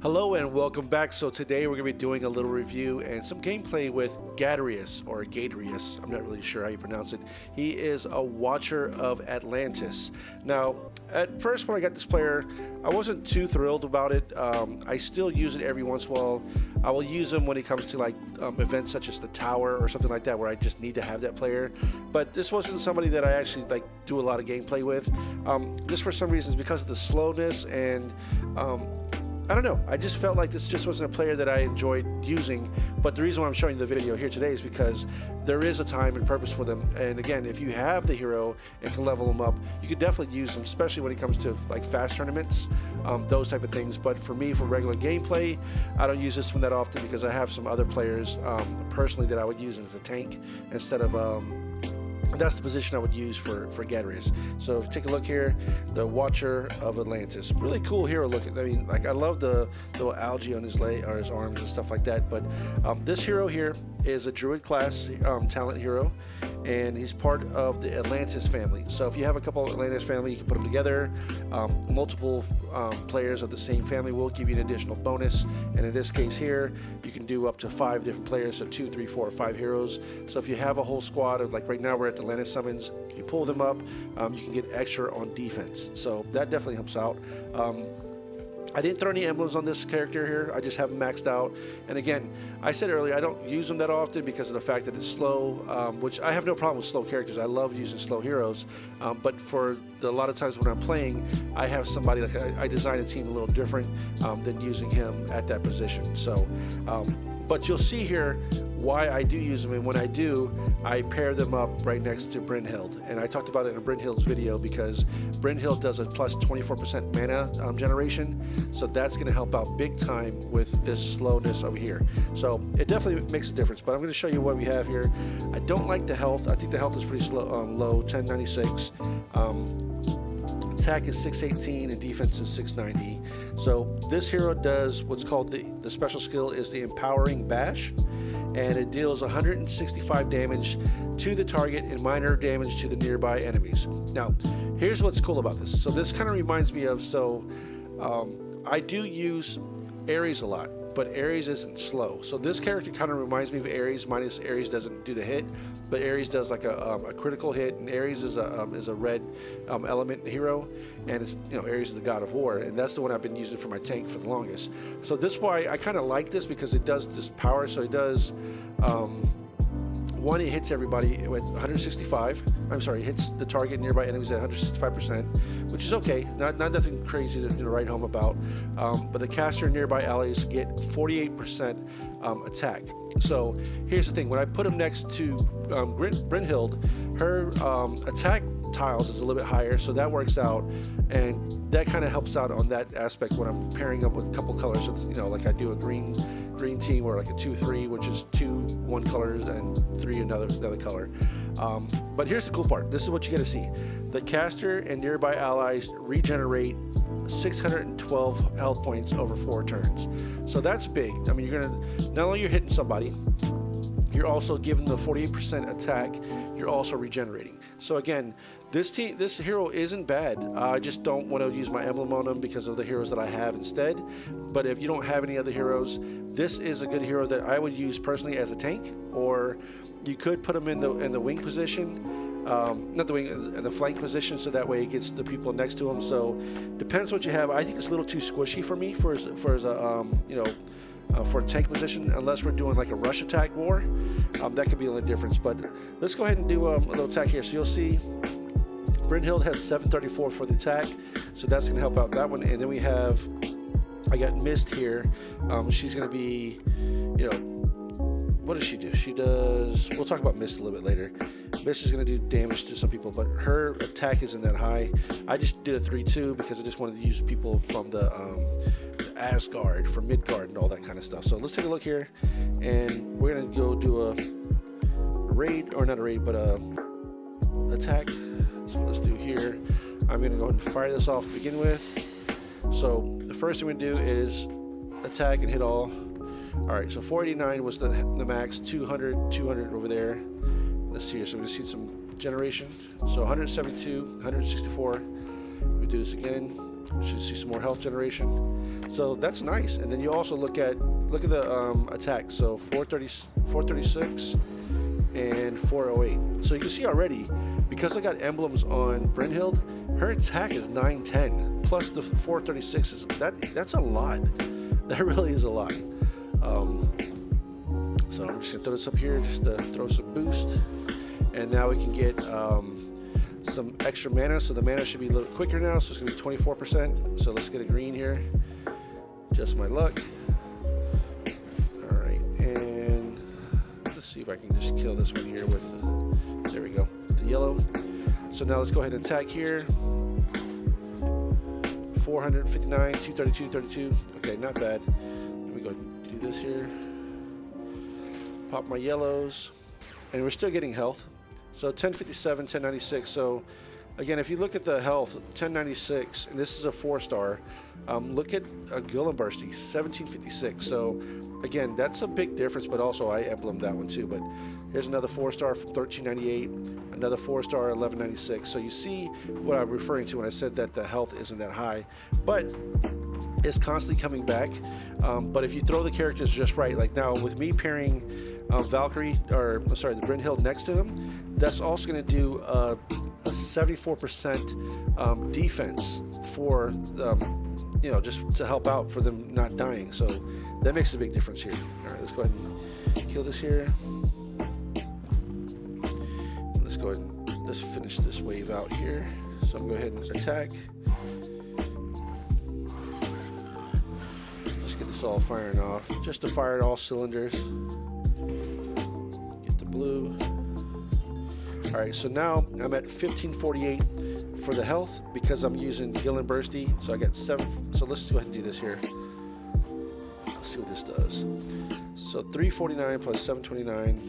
Hello and welcome back. So today we're going to be doing a little review and some gameplay with Gadeirus, or Gadeirus. I'm not really sure how you pronounce it. He is a watcher of Atlantis. Now, at first when I got this player, I wasn't too thrilled about it. I still use it every once in a while. I will use him when it comes to like events such as the Tower or something like that, where I just need to have that player. But this wasn't somebody that I actually like do a lot of gameplay with. Just for some reasons, because of the slowness and I don't know. I just felt like this just wasn't a player that I enjoyed using. But the reason why I'm showing you the video here today is because there is a time and purpose for them. And again, if you have the hero and can level them up, you could definitely use them, especially when it comes to like fast tournaments, those type of things. But for me, for regular gameplay, I don't use this one that often because I have some other players personally that I would use as a tank instead of that's the position I would use for Gadeirus. So take a look here, the Watcher of Atlantis. Really cool hero looking. I mean, like I love the little algae on his leg or his arms and stuff like that. But this hero here is a Druid class talent hero, and he's part of the Atlantis family. So if you have a couple of Atlantis family, you can put them together. Multiple players of the same family will give you an additional bonus. And in this case here, you can do up to 5 different players, so 2, 3, 4, 5 heroes. So if you have a whole squad of, like right now we're at the Atlantis summons, you pull them up, you can get extra on defense. So that definitely helps out. I didn't throw any emblems on this character here. I just have them maxed out. And again, I said earlier, I don't use them that often because of the fact that it's slow, which I have no problem with slow characters. I love using slow heroes. But for a lot of times when I'm playing, I have somebody, like I design a team a little different than using him at that position. So, but you'll see here why I do use them, and when I do, I pair them up right next to Brynhild. And I talked about it in a Brynhild's video because Brynhild does a plus 24% mana generation, so that's going to help out big time with this slowness over here. So it definitely makes a difference, but I'm going to show you what we have here. I don't like the health. I think the health is pretty slow, low, 1096. Attack is 618 and defense is 690. So this hero does what's called the special skill is the Empowering Bash, and it deals 165 damage to the target and minor damage to the nearby enemies. Now, here's what's cool about this. So this kind of reminds me of, I do use Ares a lot, but Ares isn't slow. So this character kind of reminds me of Ares, minus Ares doesn't do the hit, but Ares does like a critical hit, and Ares is a red element hero, and it's, you know, Ares is the god of war, and that's the one I've been using for my tank for the longest. So this is why I kind of like this, because it does this power. So it does one, it hits everybody with 165. I'm sorry, it hits the target nearby enemies at 165%, which is okay. Not nothing crazy to write home about. But the caster and nearby allies get 48% attack. So here's the thing: when I put him next to Brynhild, her attack tiles is a little bit higher, so that works out, and that kind of helps out on that aspect when I'm pairing up with a couple colors. So, you know, like I do a green team, or like a 2-3, which is 2 one colors and 3 another color. But here's the cool part. This is what you get to see: the caster and nearby allies regenerate 612 health points over 4 turns. So that's big. I mean, you're gonna, not only you're hitting somebody, you're also giving the 48% attack, you're also regenerating. So again, this hero isn't bad. I just don't want to use my emblem on him because of the heroes that I have instead. But if you don't have any other heroes, this is a good hero that I would use personally as a tank, or you could put him in the wing position, not the wing, in the flank position, so that way it gets the people next to him. So depends what you have. I think it's a little too squishy for me for a tank position, unless we're doing like a rush attack war. That could be the only difference. But let's go ahead and do a little attack here. So you'll see Brynhild has 734 for the attack, so that's going to help out that one. And then we have, I got Mist here. She's going to be, you know, what does she do? She does, we'll talk about Mist a little bit later. Mist is going to do damage to some people, but her attack isn't that high. I just did a 3-2 because I just wanted to use people from the Asgard, from Midgard and all that kind of stuff. So let's take a look here, and we're going to go do a raid, or not a raid, but a attack. So let's do here. I'm going to go ahead and fire this off to begin with. So the first thing we do is attack and hit all. Alright, so 489 was the max, 200 over there. Let's see here, so we see some generation. So 172, 164. We do this again. You should see some more health generation. So that's nice. And then you also look at the attack. So 436 and 408. So you can see already, because I got emblems on Brynhild, her attack is 910 plus the 436 is that's a lot. That really is a lot. So I'm just gonna throw this up here just to throw some boost, and now we can get some extra mana. So the mana should be a little quicker now. So it's gonna be 24%. So let's get a green here. Just my luck. All right, and let's see if I can just kill this one here with the, there we go, with the yellow. So now let's go ahead and attack here. 459, 232, 32. Okay, not bad. Let me go ahead and do this here. Pop my yellows, and we're still getting health. So 1057, 1096. So again, if you look at the health, 1096, and this is a 4-star. Look at Gillenbursty, 1756. So again, that's a big difference, but also I emblemed that one too. But here's another 4-star from 1398, another 4-star 1196. So you see what I'm referring to when I said that the health isn't that high, but it's constantly coming back. But if you throw the characters just right, like now with me pairing Valkyrie, or sorry, the Brynhild next to him, that's also going to do a 74% defense for you know, just to help out for them not dying. So that makes a big difference here. All right, let's go ahead and kill this here. Let's go ahead and let's finish this wave out here. So I'm going to go ahead and attack. Just get this all firing off, just to fire all cylinders. Get the blue. All right, so now I'm at 1548 for the health because I'm using Gillenbursty. So I got 7. So let's go ahead and do this here. Let's see what this does. So 349 plus 729.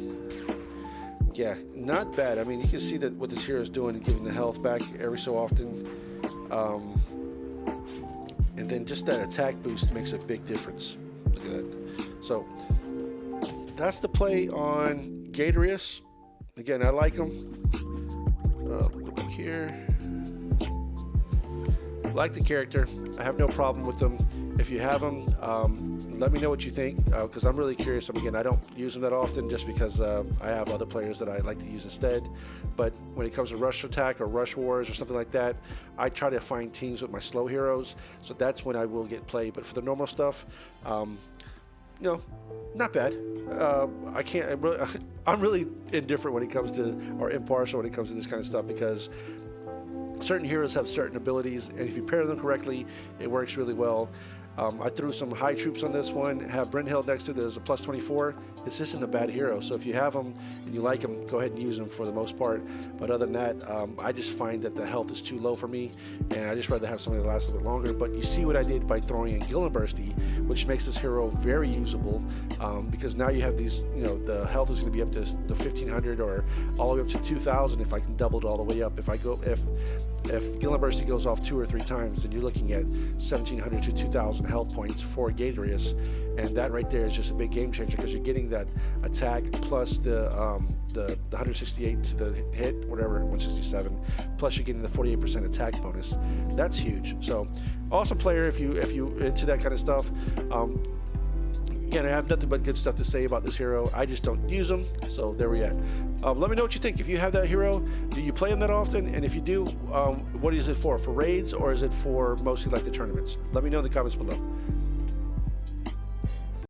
Yeah, not bad. I mean, you can see that what this hero is doing, giving the health back every so often. And then just that attack boost makes a big difference. Look at that. So that's the play on Gadeirus. Again, I like him. Go back here. Like the character. I have no problem with them. If you have them, let me know what you think, because I'm really curious. Again, I don't use them that often just because I have other players that I like to use instead. But when it comes to rush attack or rush wars or something like that, I try to find teams with my slow heroes. So that's when I will get played. But for the normal stuff, no, not bad. I can't. I'm really indifferent when it comes to, or impartial when it comes to this kind of stuff, because certain heroes have certain abilities, and if you pair them correctly, it works really well. I threw some high troops on this one, have Brynhild next to it as a plus 24. This isn't a bad hero, so if you have them and you like them, go ahead and use them for the most part. But other than that, I just find that the health is too low for me, and I just rather have something that lasts a little bit longer. But you see what I did by throwing in Gillenbursty, which makes this hero very usable, because now you have these, you know, the health is going to be up to the 1500 or all the way up to 2000 if I can double it all the way up. If Gillenbursty goes off 2 or 3 times, then you're looking at 1700 to 2000 health points for Gadeirus, and that right there is just a big game changer, because you're getting that attack plus the 168 to the hit, whatever, 167, plus you're getting the 48% attack bonus. That's huge. So awesome player if you into that kind of stuff. Again, I have nothing but good stuff to say about this hero. I just don't use them, so there we at. Let me know what you think. If you have that hero, do you play him that often? And if you do, what is it for? For raids, or is it for mostly like the tournaments? Let me know in the comments below.